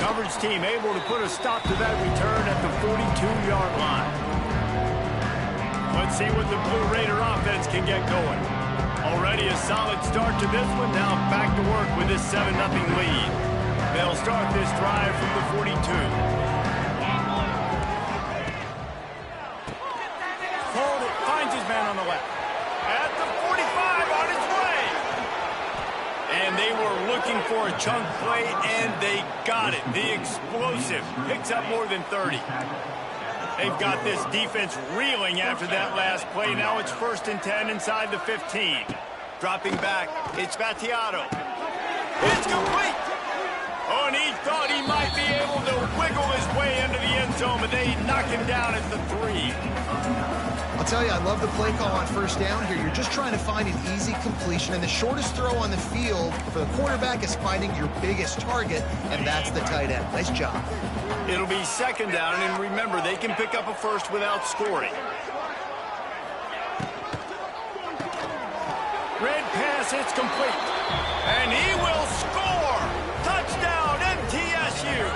coverage team able to put a stop to that return at the 42-yard line. Let's see what the Blue Raider offense can get going. Already a solid start to this one. Now back to work with this 7-0 lead. They'll start this drive from the 42. Hold it. Finds his man on the left. At the 45 on his way. And they were looking for a chunk play, and they got it. The explosive picks up more than 30. They've got this defense reeling after that last play. Now it's 1st and 10 inside the 15. Dropping back, it's Battiato. It's complete. Oh, and he thought he might be able to wiggle his way into the end zone, but they knock him down at the 3. I'll tell you, I love the play call on 1st down here. You're just trying to find an easy completion, and the shortest throw on the field for the quarterback is finding your biggest target, and that's the tight end. Nice job. It'll be 2nd down, and remember, they can pick up a first without scoring. Red pass, it's complete. And he will score! Touchdown, MTSU!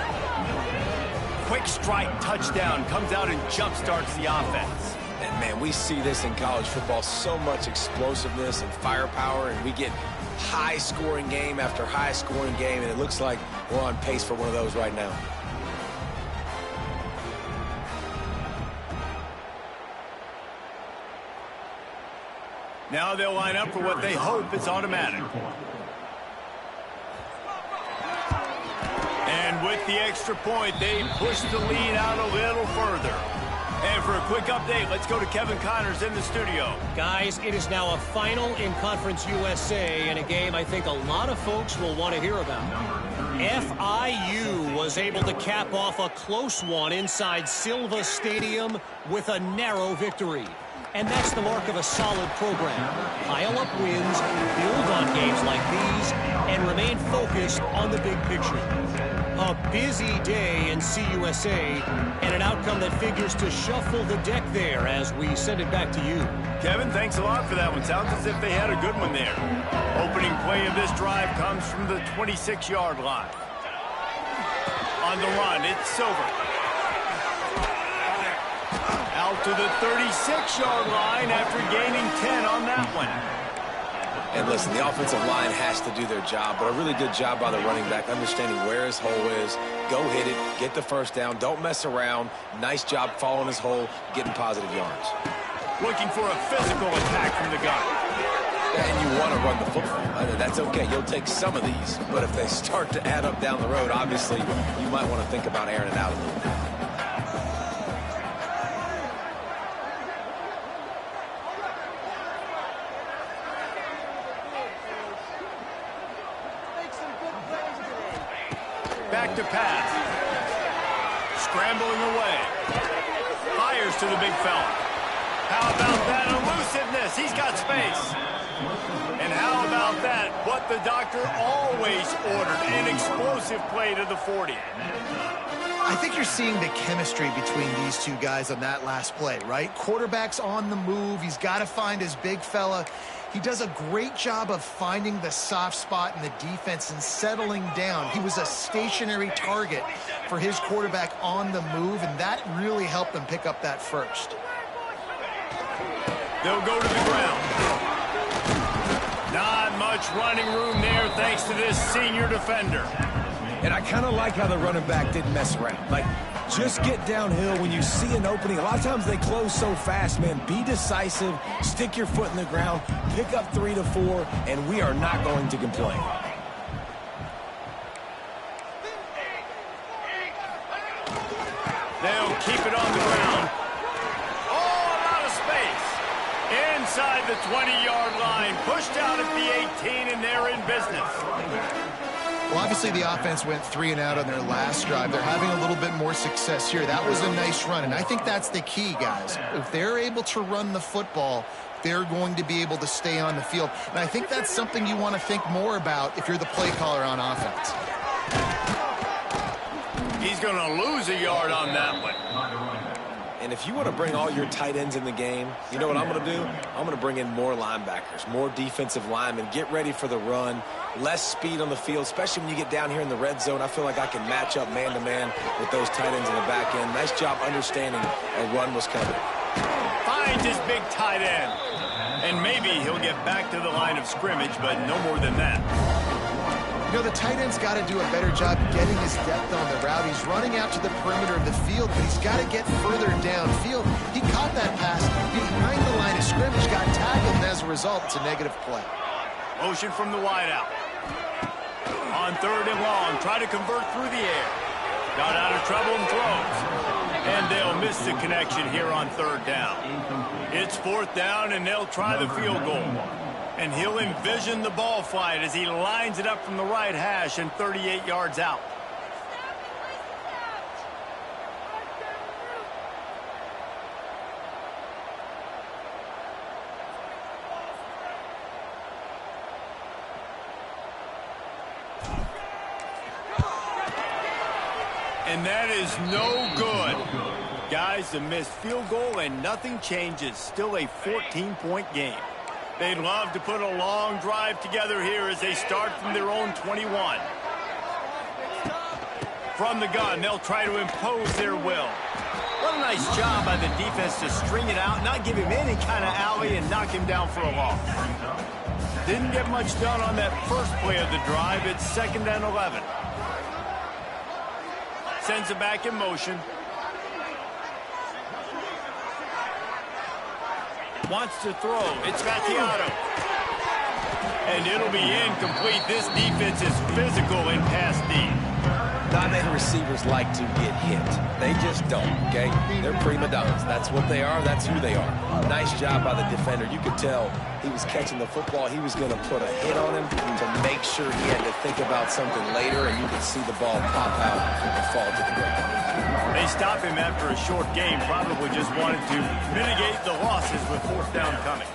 Quick strike touchdown comes out and jump-starts the offense. And, man, we see this in college football, so much explosiveness and firepower, and we get high-scoring game after high-scoring game, and it looks like we're on pace for one of those right now. Now they'll line up for what they hope is automatic. And with the extra point, they push the lead out a little further. And for a quick update, let's go to Kevin Connors in the studio. Guys, it is now a final in Conference USA in a game I think a lot of folks will want to hear about. FIU was able to cap off a close one inside Silva Stadium with a narrow victory. And that's the mark of a solid program. Pile up wins, build on games like these, and remain focused on the big picture. A busy day in CUSA, and an outcome that figures to shuffle the deck there as we send it back to you. Kevin, thanks a lot for that one. Sounds as if they had a good one there. Opening play of this drive comes from the 26-yard line. On the run, it's Silver. Out to the 36-yard line after gaining 10 on that one. And listen, the offensive line has to do their job, but a really good job by the running back, understanding where his hole is. Go hit it, get the 1st down, don't mess around. Nice job following his hole, getting positive yards. Looking for a physical attack from the guy. And you want to run the football. That's okay. You'll take some of these, but if they start to add up down the road, obviously, you might want to think about airing it out a little bit. Back to pass. Scrambling away. Fires to the big fella. How about that elusiveness? He's got space. And how about that? What the doctor always ordered. An explosive play to the 40. I think you're seeing the chemistry between these two guys on that last play, right? Quarterback's on the move. He's got to find his big fella. He does a great job of finding the soft spot in the defense and settling down. He was a stationary target for his quarterback on the move, and that really helped them pick up that first. They'll go to the ground. Not much running room there thanks to this senior defender. And I kind of like how the running back didn't mess around. Like, just get downhill when you see an opening. A lot of times they close so fast, man. Be decisive, stick your foot in the ground, pick up 3 to 4, and we are not going to complain. They'll keep it on the ground. All out of space. Inside the 20-yard line. Pushed out at the 18, and they're in business. Well, obviously the offense went 3 and out on their last drive. They're having a little bit more success here. That was a nice run, and I think that's the key, guys. If they're able to run the football, they're going to be able to stay on the field. And I think that's something you want to think more about if you're the play caller on offense. He's going to lose a yard on that one. And if you want to bring all your tight ends in the game, you know what I'm going to do? I'm going to bring in more linebackers, more defensive linemen, get ready for the run, less speed on the field, especially when you get down here in the red zone. I feel like I can match up man-to-man with those tight ends in the back end. Nice job understanding a run was coming. Finds his big tight end. And maybe he'll get back to the line of scrimmage, but no more than that. You know, the tight end's got to do a better job getting his depth on the route. He's running out to the perimeter of the field, but he's got to get further downfield. He caught that pass behind the line of scrimmage, got tackled, and as a result, it's a negative play. Motion from the wideout. On 3rd and long, try to convert through the air. Got out of trouble and throws. And they'll miss the connection here on 3rd down. It's 4th down, and they'll try the field goal. And he'll envision the ball flight as he lines it up from the right hash and 38 yards out. And that is no good. Guys, a missed field goal and nothing changes. Still a 14-point game. They'd love to put a long drive together here as they start from their own 21. From the gun, they'll try to impose their will. What a nice job by the defense to string it out, not give him any kind of alley, and knock him down for a loss. Didn't get much done on that first play of the drive. It's 2nd and 11. Sends it back in motion. Wants to throw. It's Mattiato. And it'll be incomplete. This defense is physical in pass deep. Not many receivers like to get hit. They just don't, okay? They're prima donnas. That's what they are. That's who they are. Nice job by the defender. You could tell he was catching the football. He was going to put a hit on him to make sure he had to think about something later, and you could see the ball pop out and fall to the ground. They stop him after a short game. Probably just wanted to mitigate the losses with 4th down coming.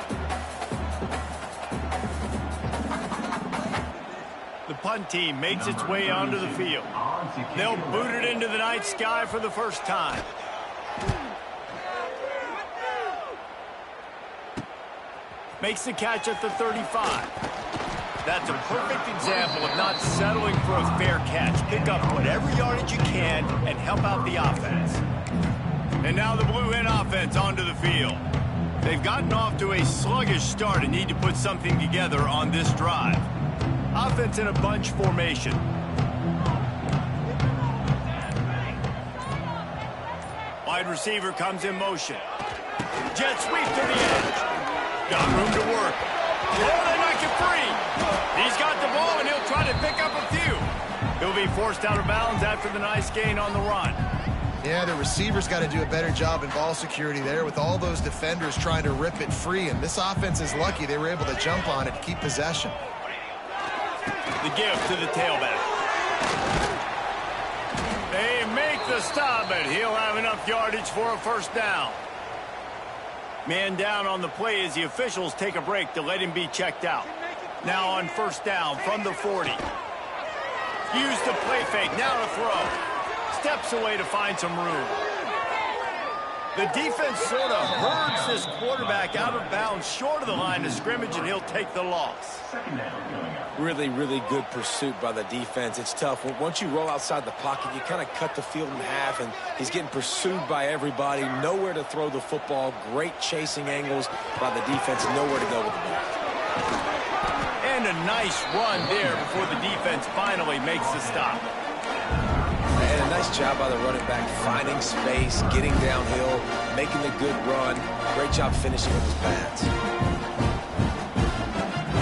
The punt team makes its way onto the field. They'll boot it into the night sky for the first time. Makes the catch at the 35. That's a perfect example of not settling for a fair catch. Pick up whatever yardage you can and help out the offense. And now the Blue Hen offense onto the field. They've gotten off to a sluggish start and need to put something together on this drive. Offense in a bunch formation. Wide receiver comes in motion. Jet sweep to the edge. Got room to work. Oh, they knock it free. He's got the ball, and he'll try to pick up a few. He'll be forced out of bounds after the nice gain on the run. Yeah, the receivers got to do a better job in ball security there with all those defenders trying to rip it free. And this offense is lucky they were able to jump on it to keep possession. The give to the tailback. They make the stop, but he'll have enough yardage for a 1st down. Man down on the play as the officials take a break to let him be checked out. Now on 1st down from the 40. Use the play fake, now to throw. Steps away to find some room. The defense sort of herds this quarterback out of bounds short of the line of scrimmage, and he'll take the loss. Really, really good pursuit by the defense. It's tough. Once you roll outside the pocket, you kind of cut the field in half, and he's getting pursued by everybody. Nowhere to throw the football. Great chasing angles by the defense. Nowhere to go with the ball. And a nice run there before the defense finally makes the stop. And a nice job by the running back, finding space, getting downhill, making the good run. Great job finishing with his pads.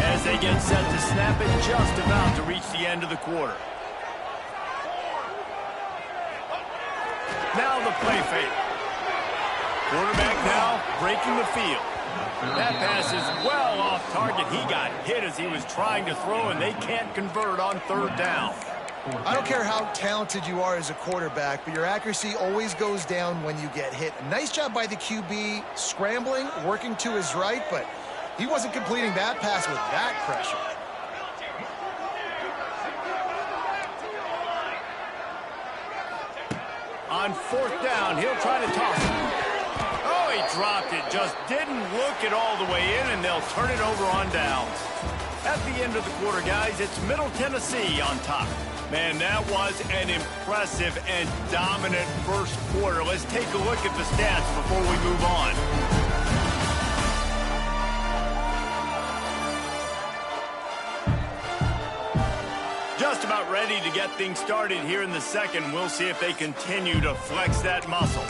As they get set to snap it, just about to reach the end of the quarter. Now the play fake. Quarterback now breaking the field. That pass is well off target. He got hit as he was trying to throw, and they can't convert on 3rd down. I don't care how talented you are as a quarterback, but your accuracy always goes down when you get hit. A nice job by the QB scrambling, working to his right, but he wasn't completing that pass with that pressure. On 4th down, he'll try to toss it. Oh, he dropped it. Just didn't look it all the way in, and they'll turn it over on downs. At the end of the quarter, guys, it's Middle Tennessee on top. Man, that was an impressive and dominant first quarter. Let's take a look at the stats before we move on. Just about ready to get things started here in the second. We'll see if they continue to flex that muscle.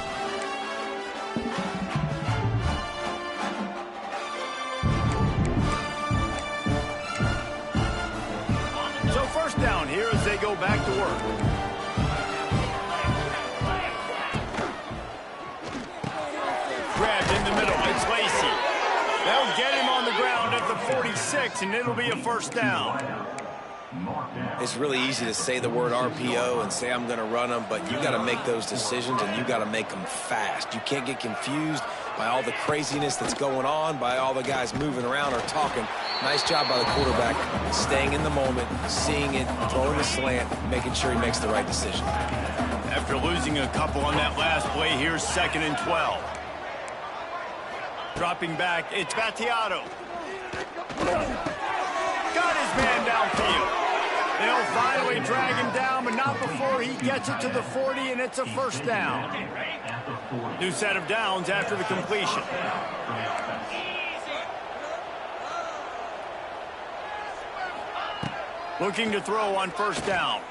So first down here as they go back to work. Grabbed in the middle. It's Lacey. They'll get him on the ground at the 46, and it'll be a first down. It's really easy to say the word RPO and say I'm going to run them, but you got to make those decisions, and you got to make them fast. You can't get confused by all the craziness that's going on, by all the guys moving around or talking. Nice job by the quarterback, staying in the moment, seeing it, throwing a slant, making sure he makes the right decision. After losing a couple on that last play, here's 2nd and 12. Dropping back, it's Battiato. Got his man downfield. They'll finally drag him down, but not before he gets it to the 40, and it's a first down. New set of downs after the completion. Looking to throw on first down.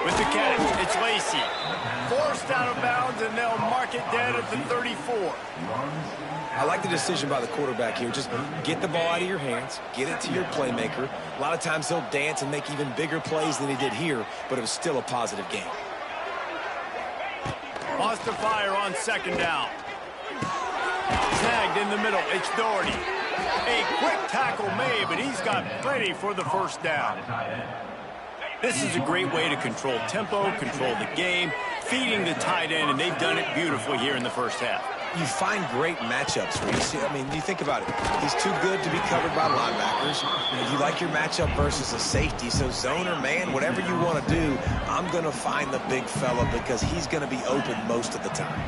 With the catch, it's Lacey. Forced out of bounds, and they'll mark it dead at the 34. I like the decision by the quarterback here. Just get the ball out of your hands, get it to your playmaker. A lot of times he'll dance and make even bigger plays than he did here, but it was still a positive game. Lost to fire on 2nd down. Snagged in the middle. It's Doherty. A quick tackle made, but he's got plenty for the first down. This is a great way to control tempo, control the game, feeding the tight end, and they've done it beautifully here in the first half. You find great matchups where you see, I mean, you think about it. He's too good to be covered by linebackers. You like your matchup versus a safety, so zone or man, whatever you want to do, I'm going to find the big fella because he's going to be open most of the time.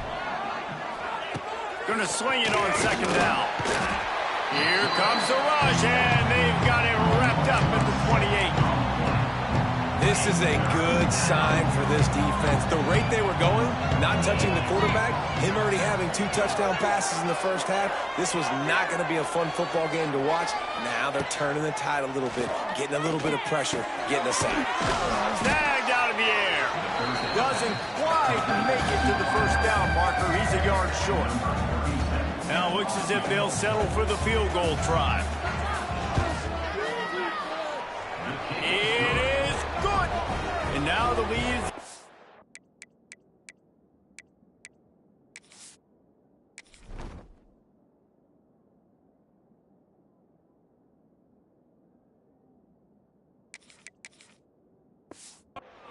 Going to swing it on 2nd down. Here comes the rush, and they've got it wrapped up at the 28. This is a good sign for this defense. The rate they were going, not touching the quarterback, him already having 2 touchdown passes in the first half, this was not going to be a fun football game to watch. Now they're turning the tide a little bit, getting a little bit of pressure, getting a sack. Snagged out of the air. Doesn't quite make it to the first down marker. He's a yard short. Now it looks as if they'll settle for the field goal try. It is good. And now the lead is...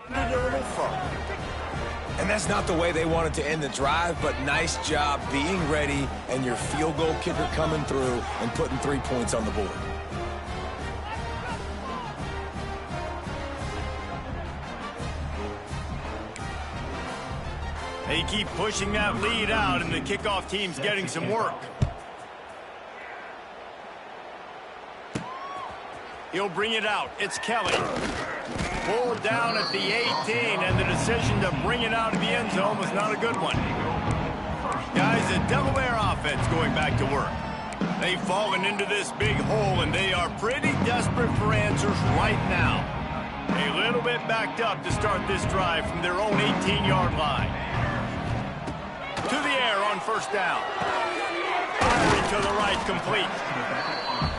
a little further. And that's not the way they wanted to end the drive, but nice job being ready and your field goal kicker coming through and putting 3 points on the board. They keep pushing that lead out, and the kickoff team's getting some work. He'll bring it out. It's Kelly. Pulled down at the 18, and the decision to bring it out of the end zone was not a good one. Guys, the Delaware offense going back to work. They've fallen into this big hole, and they are pretty desperate for answers right now. A little bit backed up to start this drive from their own 18-yard line. To the air on first down. Firing to the right, complete.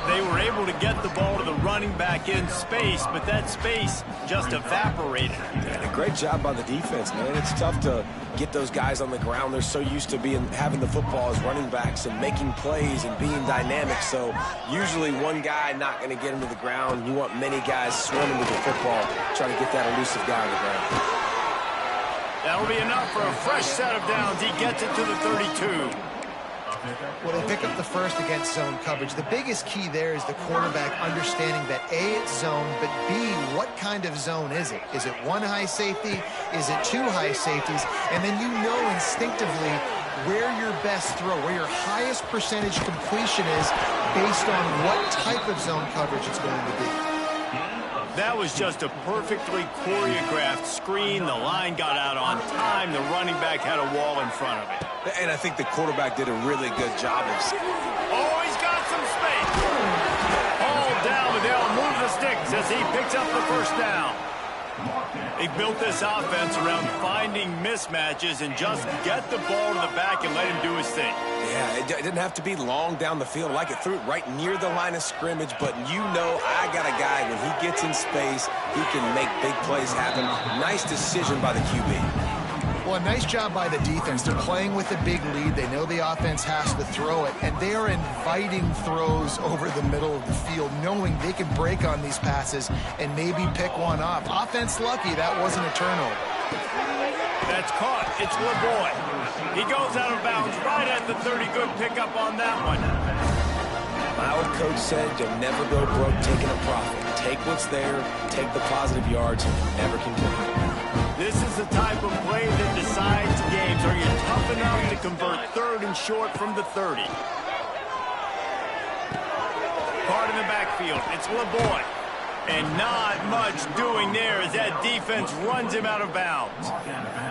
They were able to get the ball to the running back in space, but that space just evaporated. And a great job by the defense, man. It's tough to get those guys on the ground. They're so used to having the football as running backs and making plays and being dynamic. So usually one guy not going to get him to the ground. You want many guys swimming with the football, trying to get that elusive guy on the ground. That'll be enough for a fresh set of downs. He gets it to the 32. Well, they pick up the first against zone coverage. The biggest key there is the quarterback understanding that A, it's zone, but B, what kind of zone is it? Is it one high safety? Is it two high safeties? And then you know instinctively where your best throw, where your highest percentage completion is based on what type of zone coverage it's going to be. That was just a perfectly choreographed screen. The line got out on time. The running back had a wall in front of it. And I think the quarterback did a really good job of... Oh, he's got some space. All down, but they'll move the sticks as he picks up the first down. They built this offense around finding mismatches and just get the ball to the back and let him do his thing. Yeah, it didn't have to be long down the field. Like it threw it right near the line of scrimmage, but you know I got a guy, when he gets in space, he can make big plays happen. Nice decision by the QB. Well, a nice job by the defense. They're playing with a big lead. They know the offense has to throw it, and they are inviting throws over the middle of the field, knowing they can break on these passes and maybe pick one off. Offense lucky, that wasn't a turnover. That's caught. It's LeBoy. He goes out of bounds right at the 30. Good pickup on that one. My old coach said you'll never go broke taking a profit. Take what's there, take the positive yards, and you never complain. This is the type of play that decides games. Are you tough enough to convert third and short from the 30? Card in the backfield. It's LeBoy. And not much doing there as that defense runs him out of bounds.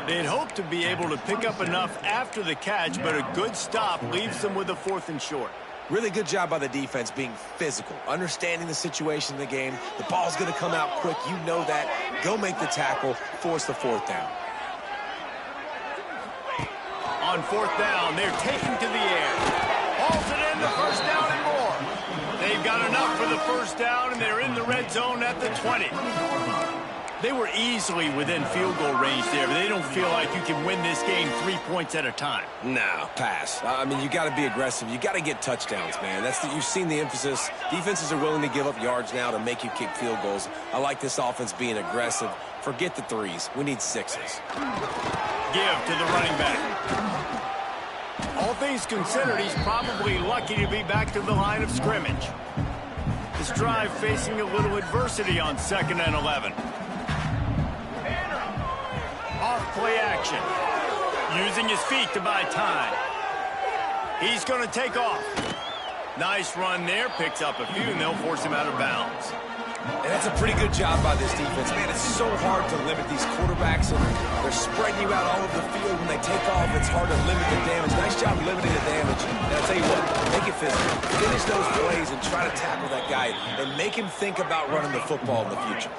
They'd hope to be able to pick up enough after the catch, but a good stop leaves them with a 4th and short. Really good job by the defense being physical, understanding the situation in the game. The ball's going to come out quick. You know that. Go make the tackle, force the 4th down. On 4th down, they're taking to the air. Hauls it in, the first down and more. They've got enough for the first down, and they're in the red zone at the 20. They were easily within field goal range there, but they don't feel like you can win this game 3 points at a time. No, pass. I mean, you got to be aggressive. You got to get touchdowns, man. You've seen the emphasis. Defenses are willing to give up yards now to make you kick field goals. I like this offense being aggressive. Forget the 3s. We need 6s. Give to the running back. All things considered, he's probably lucky to be back to the line of scrimmage. This drive facing a little adversity on 2nd and 11. Off-play action. Using his feet to buy time. He's going to take off. Nice run there. Picks up a few, and they'll force him out of bounds. And that's a pretty good job by this defense. Man, it's so hard to limit these quarterbacks, and they're spreading you out all over the field. When they take off, it's hard to limit the damage. Nice job limiting the damage. And I'll tell you what, make it physical. Finish those plays and try to tackle that guy and make him think about running the football in the future.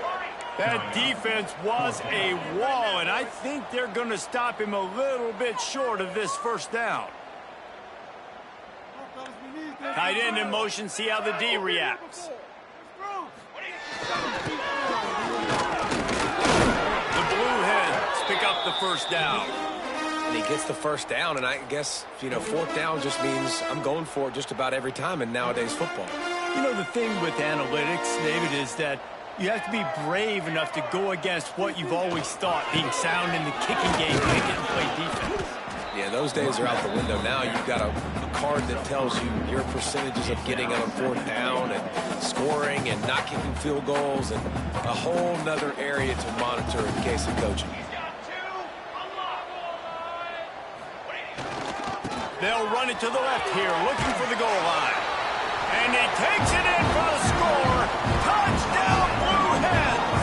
That defense was a wall, and I think they're going to stop him a little bit short of this first down. Tight end in motion, see how the D reacts. The Blue Hens pick up the first down. And he gets the first down, and I guess, 4th down just means I'm going for it just about every time in nowadays football. You know, the thing with analytics, David, is that you have to be brave enough to go against what you've always thought, being sound in the kicking game, pick it and play defense. Yeah, those days are out the window now. You've got a card that tells you your percentages of getting on 4th down and scoring and not kicking field goals and a whole nother area to monitor in case of coaching. They'll run it to the left here, looking for the goal line. And he takes it in for the score. Touchdown, Blue Hens!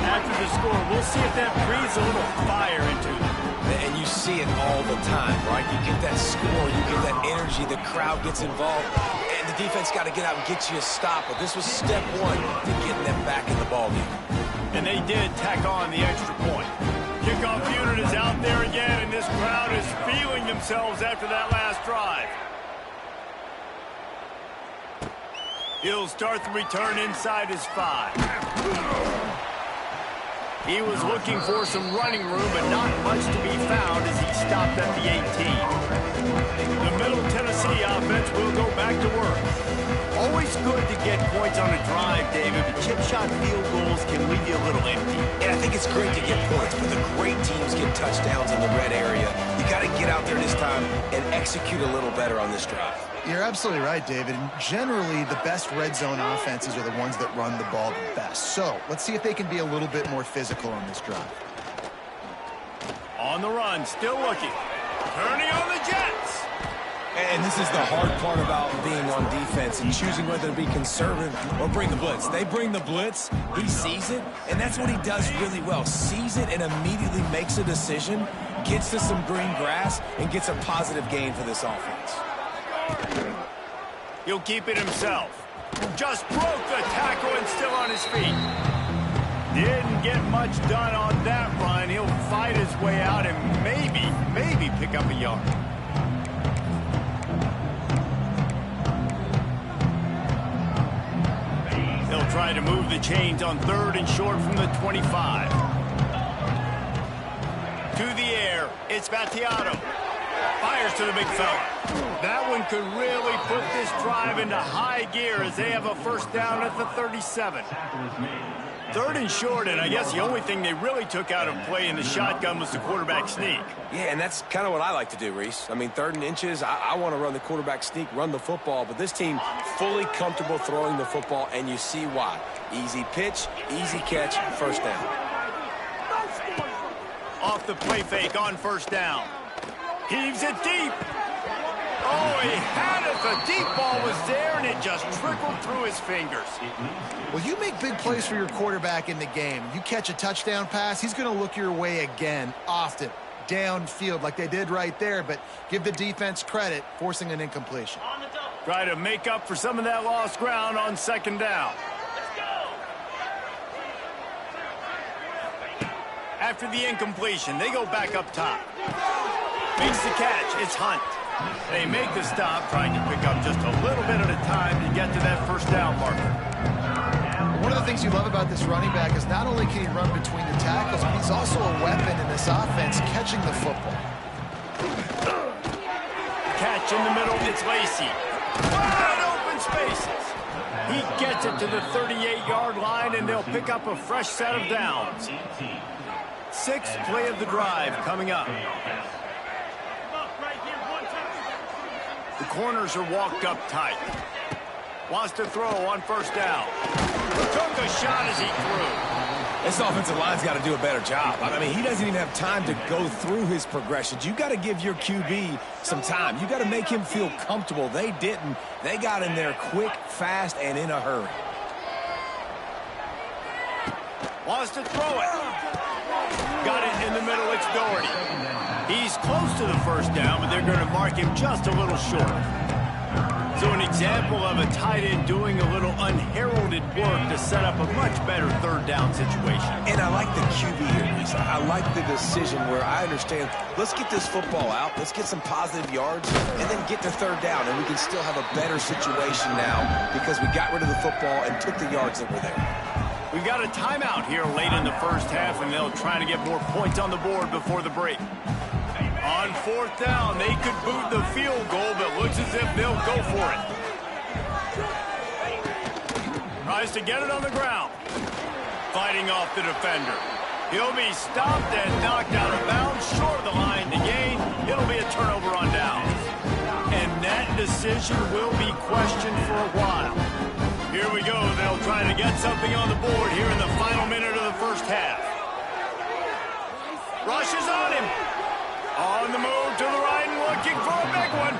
After the score, we'll see if that breathes a little fire into them. And you see it all the time, right? You get that score, you get that energy, the crowd gets involved, and the defense got to get out and get you a stop. But this was step 1 to getting them back in the ballgame. And they did tack on the extra point. Kickoff unit is out there again, and this crowd is feeling themselves after that last drive. He'll start the return inside his 5. He was looking for some running room, but not much to be found as he stopped at the 18. The Middle Tennessee offense will go back to work. Always good to get points on a drive, David, but chip shot field goals can leave you a little empty. And I think it's great to get points, but the great teams get touchdowns in the red area. You got to get out there this time and execute a little better on this drive. You're absolutely right, David. And generally, the best red zone offenses are the ones that run the ball the best. So let's see if they can be a little bit more physical on this drive. On the run, still looking. Turning on the Jets. And this is the hard part about being on defense and choosing whether to be conservative or bring the blitz. They bring the blitz, he sees it, and that's what he does really well. Sees it and immediately makes a decision, gets to some green grass, and gets a positive gain for this offense. He'll keep it himself. Just broke the tackle and still on his feet. Didn't get much done on that run. He'll fight his way out and maybe pick up a yard. They'll try to move the chains on 3rd and short from the 25. To the air, it's Battiato. Fires to the big fella. That one could really put this drive into high gear as they have a first down at the 37. 3rd and short, and I guess the only thing they really took out of play in the shotgun was the quarterback sneak. Yeah, and that's kind of what I like to do, Reese. I mean, 3rd and inches, I want to run the quarterback sneak, run the football, but this team fully comfortable throwing the football, and you see why. Easy pitch, easy catch, first down. Off the play fake on first down. Heaves it deep. Oh, he had it. The deep ball was there, and it just trickled through his fingers. Well, you make big plays for your quarterback in the game. You catch a touchdown pass, he's going to look your way again, often, downfield like they did right there, but give the defense credit, forcing an incompletion. Try to make up for some of that lost ground on 2nd down. After the incompletion, they go back up top. Makes the catch. It's Hunt. They make the stop, trying to pick up just a little bit at a time to get to that first down marker. One of the things you love about this running back is not only can he run between the tackles, but he's also a weapon in this offense, catching the football. Catch in the middle, it's Lacey. Wide open spaces. He gets it to the 38-yard line, and they'll pick up a fresh set of downs. 6th play of the drive coming up. The corners are walked up tight. Wants to throw on first down. Took a shot as he threw. This offensive line's got to do a better job. I mean, he doesn't even have time to go through his progressions. You got to give your QB some time. You got to make him feel comfortable. They didn't. They got in there quick, fast, and in a hurry. Wants to throw it. Got it in the middle. It's Doherty. He's close to the first down, but they're going to mark him just a little short. So an example of a tight end doing a little unheralded work to set up a much better 3rd down situation. And I like the QB here, Lisa. I like the decision where I understand, let's get this football out, let's get some positive yards, and then get to 3rd down, and we can still have a better situation now because we got rid of the football and took the yards that were there. We've got a timeout here late in the first half, and they'll try to get more points on the board before the break. On 4th down, they could boot the field goal, but looks as if they'll go for it. Tries to get it on the ground. Fighting off the defender. He'll be stopped and knocked out of bounds, short of the line to gain. It'll be a turnover on downs. And that decision will be questioned for a while. Here we go. They'll try to get something on the board here in the final minute of the first half. Rushes on him. On the move to the right and looking for a big one.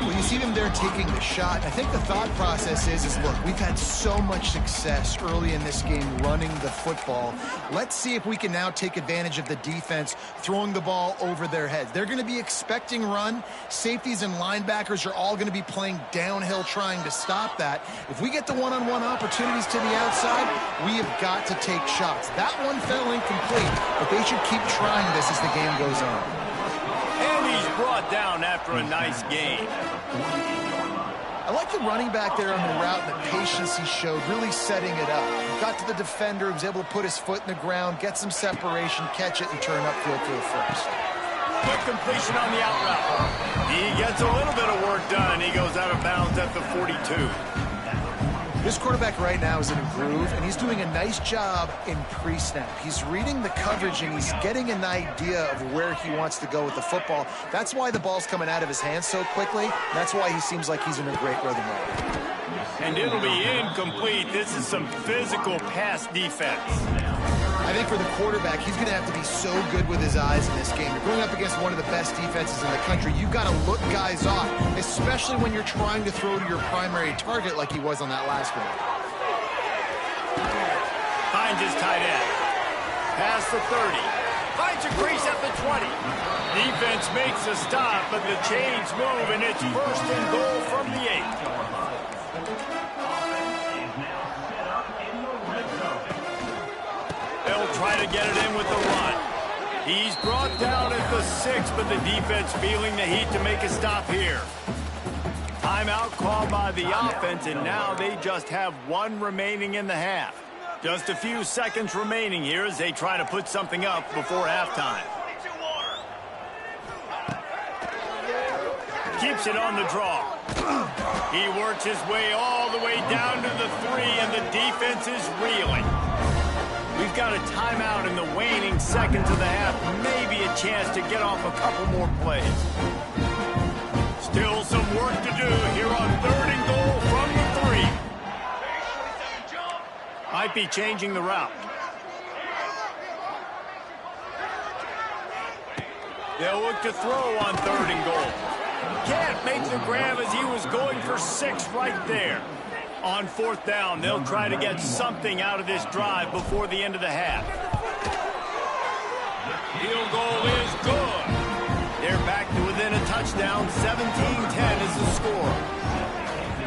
Well, you see them there taking the shot. I think the thought process is look, we've had so much success early in this game running the football. Let's see if we can now take advantage of the defense throwing the ball over their heads. They're going to be expecting run. Safeties and linebackers are all going to be playing downhill trying to stop that. If we get the one-on-one opportunities to the outside, we have got to take shots. That one fell incomplete, but they should keep trying this as the game goes on. And he's brought down after a nice gain. I like the running back there on the route and the patience he showed, really setting it up. He got to the defender, he was able to put his foot in the ground, get some separation, catch it, and turn upfield for a first. Quick completion on the out route. He gets a little bit of work done. He goes out of bounds at the 42. This quarterback right now is in a groove, and he's doing a nice job in pre-snap. He's reading the coverage, and he's getting an idea of where he wants to go with the football. That's why the ball's coming out of his hands so quickly. That's why he seems like he's in a great rhythm right now. And it'll be incomplete. This is some physical pass defense. I think for the quarterback, he's going to have to be so good with his eyes in this game. You're going up against one of the best defenses in the country. You've got to look guys off, especially when you're trying to throw to your primary target like he was on that last one. Finds his tight end. Past the 30. Finds a crease at the 20. Defense makes a stop, but the chains move, and it's first and goal from the 8. They'll try to get it in with the run. He's brought down at the 6, but the defense feeling the heat to make a stop here. Timeout called by the offense, and now they just have one remaining in the half. Just a few seconds remaining here as they try to put something up before halftime. Keeps it on the draw. He works his way all the way down to the 3, and the defense is reeling. We've got a timeout in the waning seconds of the half. Maybe a chance to get off a couple more plays. Still some work to do here on 3rd and goal from the 3. Might be changing the route. They'll look to throw on 3rd and goal. Can't make the grab as he was going for 6 right there. On 4th down, they'll try to get something out of this drive before the end of the half. Field goal is good. They're back to within a touchdown. 17-10 is the score.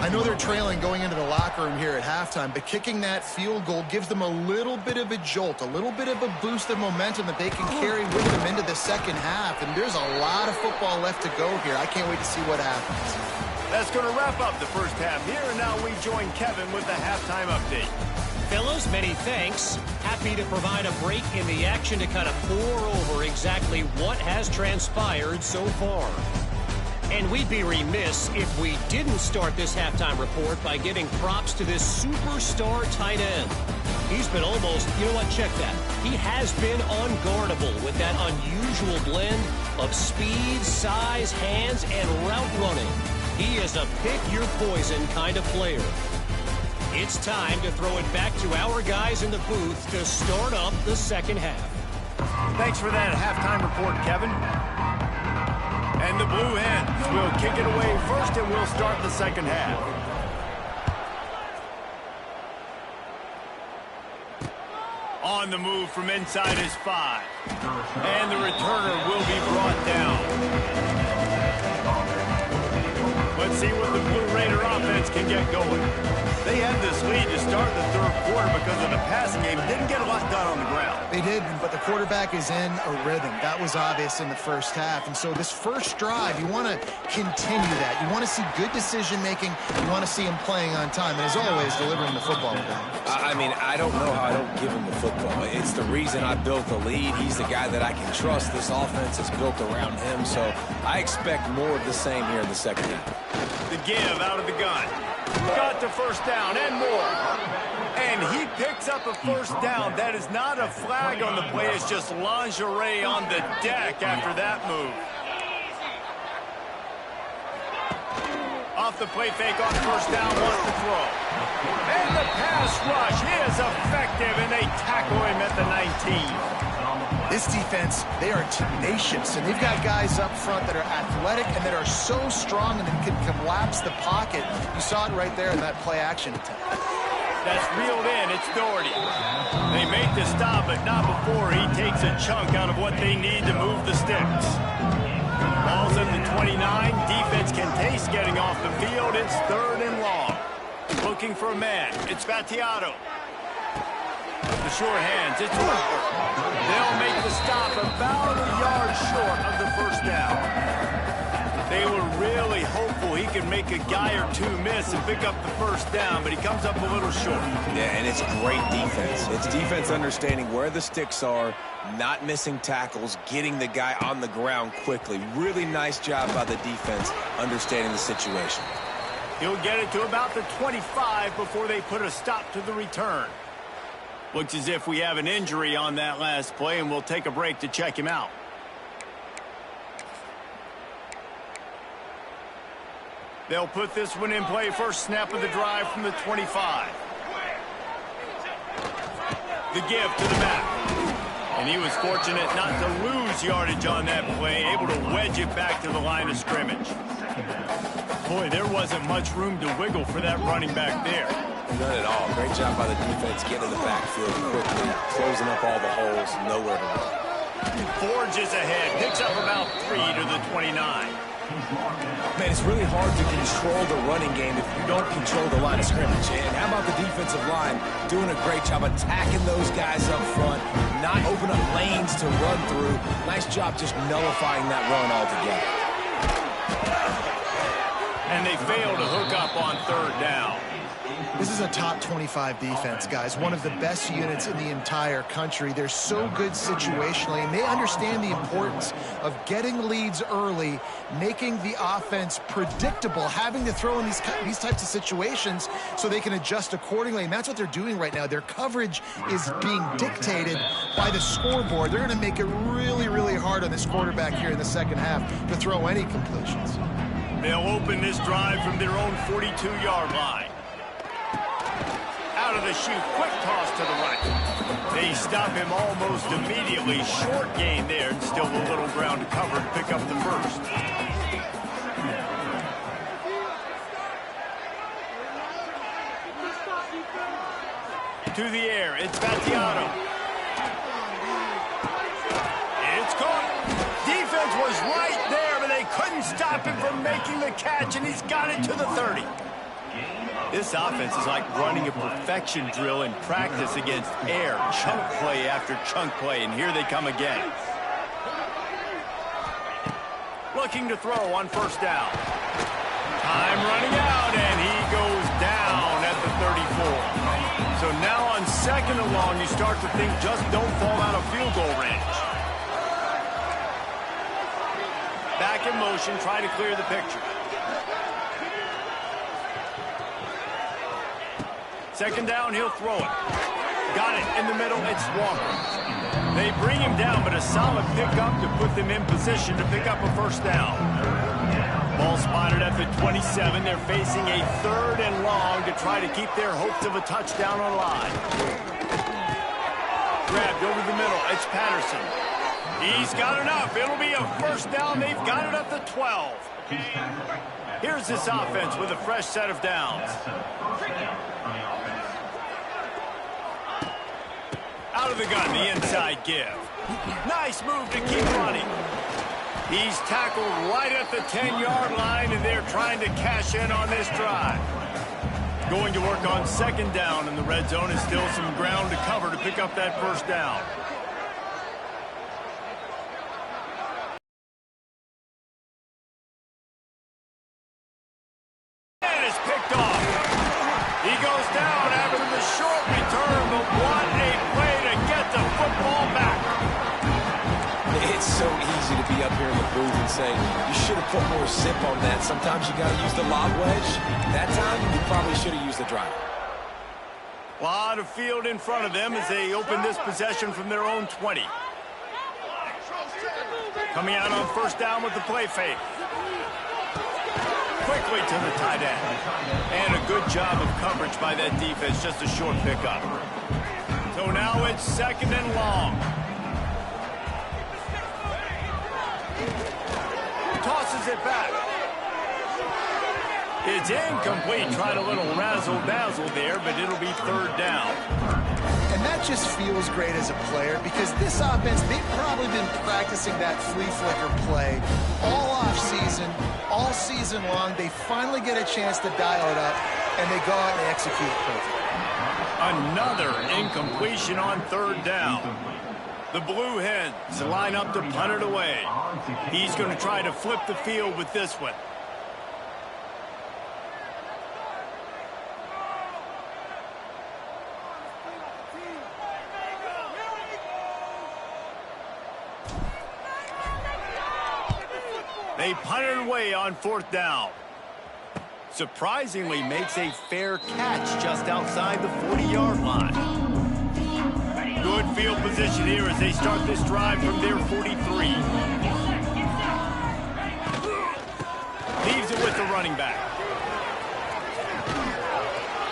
I know they're trailing going into the locker room here at halftime, but kicking that field goal gives them a little bit of a jolt, a little bit of a boost of momentum that they can carry with them into the second half. And there's a lot of football left to go here. I can't wait to see what happens. That's going to wrap up the first half here, and now we join Kevin with the halftime update. Fellas, many thanks. Happy to provide a break in the action to kind of pour over exactly what has transpired so far. And we'd be remiss if we didn't start this halftime report by giving props to this superstar tight end. He's been almost, you know what, check that. He has been unguardable with that unusual blend of speed, size, hands, and route running. He is a pick-your-poison kind of player. It's time to throw it back to our guys in the booth to start up the second half. Thanks for that halftime report, Kevin. And the Blue Hens will kick it away first, and we'll start the second half. On the move from inside his 5. And the returner will be brought down. Let's see what the Blue Raider offense can get going. They had this lead to start the third quarter because of the passing game. Didn't get a lot done on the ground. They did, but the quarterback is in a rhythm. That was obvious in the first half. And so this first drive, you want to continue that. You want to see good decision-making. You want to see him playing on time. And as always, delivering the football. I mean, I don't know how I don't give him the football. It's the reason I built the lead. He's the guy that I can trust. This offense is built around him. So I expect more of the same here in the second half. The give out of the gun. Got to first down and more. And he picks up a first down. That is not a flag on the play. It's just lingerie on the deck after that move. Off the play fake on first down, wants to throw. And the pass rush is effective, and they tackle him at the 19. This defense, they are tenacious, and they've got guys up front that are athletic and that are so strong and that can collapse the pocket. You saw it right there in that play-action attempt. That's reeled in. It's Doherty. They make the stop, but not before he takes a chunk out of what they need to move the sticks. Ball's at the 29. Defense can taste getting off the field. It's 3rd and long. Looking for a man. It's Battiato. The short hands. It's Roper. They'll make the stop about a yard short of the first down. They were really hopeful he could make a guy or two miss and pick up the first down, but he comes up a little short. Yeah, and it's great defense. It's defense understanding where the sticks are, not missing tackles, getting the guy on the ground quickly. Really nice job by the defense understanding the situation. He'll get it to about the 25 before they put a stop to the return. Looks as if we have an injury on that last play, and we'll take a break to check him out. They'll put this one in play. First snap of the drive from the 25. The give to the back. And he was fortunate not to lose yardage on that play, able to wedge it back to the line of scrimmage. Boy, there wasn't much room to wiggle for that running back there. None at all. Great job by the defense getting in the backfield quickly, closing up all the holes, nowhere to run. Forges ahead, picks up about 3 to the 29. Man, it's really hard to control the running game if you don't control the line of scrimmage. And how about the defensive line doing a great job attacking those guys up front, not open up lanes to run through. Nice job just nullifying that run altogether. And they fail to hook up on third down. This is a top 25 defense, guys. One of the best units in the entire country. They're so good situationally, and they understand the importance of getting leads early, making the offense predictable, having to throw in these types of situations so they can adjust accordingly. And that's what they're doing right now. Their coverage is being dictated by the scoreboard. They're going to make it really, really hard on this quarterback here in the second half to throw any completions. They'll open this drive from their own 42-yard line. Out of the chute, quick toss to the right. They stop him almost immediately. Short gain there, and still a little ground to cover to pick up the first. To the air, it's Battiato. It's caught. Defense was right there, but they couldn't stop him from making the catch, and he's got it to the 30. This offense is like running a perfection drill in practice against air, chunk play after chunk play, and here they come again. Looking to throw on first down. Time running out, and he goes down at the 34. So now on second and long, you start to think just don't fall out of field goal range. Back in motion, trying to clear the picture. Second down, he'll throw it. Got it in the middle, it's Walker. They bring him down, but a solid pickup to put them in position to pick up a first down. Ball spotted at the 27. They're facing a third and long to try to keep their hopes of a touchdown alive. Grabbed over the middle, it's Patterson. He's got enough. It'll be a first down. They've got it at the 12. Here's this offense with a fresh set of downs. Out of the gun, the inside give. Nice move to keep running. He's tackled right at the 10-yard line, and they're trying to cash in on this drive. Going to work on second down, and the red zone is still some ground to cover to pick up that first down. And it's picked off. He goes down after the short return, but what a play to get the football back. It's so easy to be up here in the booth and say, you should have put more zip on that. Sometimes you got to use the lob wedge. That time, you probably should have used the drive. A lot of field in front of them as they open this possession from their own 20. Coming out on first down with the play fake. Quickly to the tight end. And a good job of coverage by that defense, just a short pickup. So now it's second and long. Tosses it back. It's incomplete. Tried a little razzle-dazzle there, but it'll be third down. And that just feels great as a player because this offense, they've probably been practicing that flea flicker play all off season, all season long. They finally get a chance to dial it up, and they go out and execute it perfectly. Another incompletion on third down. The Blue Hens line up to punt it away. He's going to try to flip the field with this one. They punt it away on fourth down. Surprisingly makes a fair catch just outside the 40-yard line. Good field position here as they start this drive from their 43. Leaves it with the running back.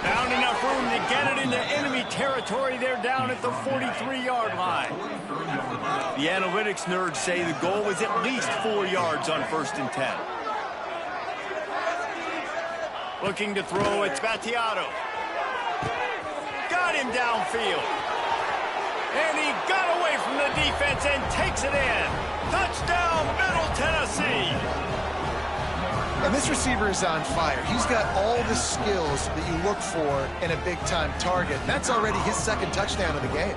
Found enough room to get it into enemy territory. They're down at the 43-yard line. The analytics nerds say the goal is at least 4 yards on 1st and 10. Looking to throw, it's Battiato. Got him downfield. And he got away from the defense and takes it in. Touchdown, Middle Tennessee. And this receiver is on fire. He's got all the skills that you look for in a big-time target. That's already his 2nd touchdown of the game.